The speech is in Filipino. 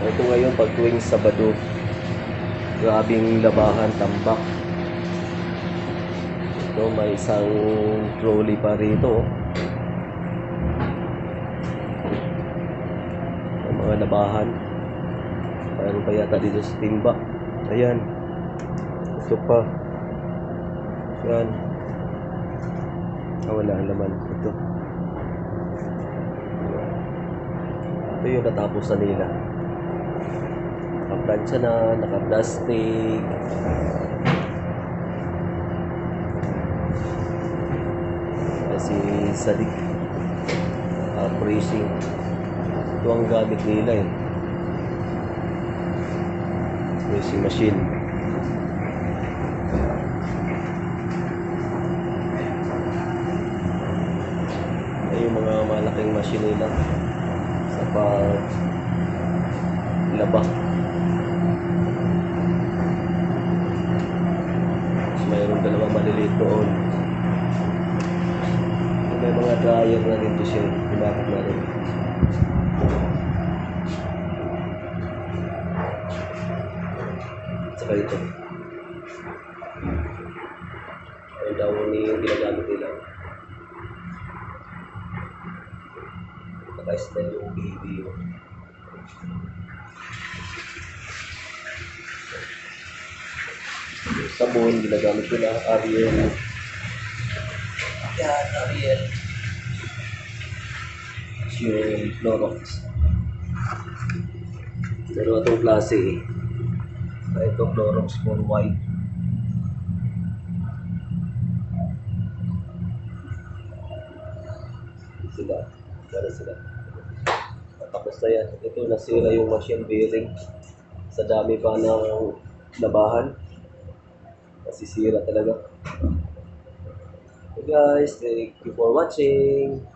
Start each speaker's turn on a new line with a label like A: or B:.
A: Ito ngayon pag tuwing Sabado, grabing labahan, tambak. Ito may isang trolley pa rito. May mga labahan. Mayroon pa yata dito sa timba. Ayan. Ito pa. Ayan. Wala ang laman. Ito. Ito yung natapos na nila. Nakaplansya na, naka-plastic. Si Sadik pressing. Ito ang gamit nila eh. Pressing machine. Ay yung mga malaking machine nila sa paglaba. Mayroon dalawang maliliit doon. May mga dryer na rin to siya. Ibakit na rin. Saka ito. Ay daw yung ginagamit nila. Naka-style yung baby. Yung sabon, ginagamit nila. Ariel. Yan, Ariel. Yung Clorox. Pero itong klase eh. Ito Clorox for white. Sila. Para sila. Tapos na yan. Ito nasira yung machine bearing. Sa dami pa ng labahan. Nasisira talaga. Okay guys, thank you for watching.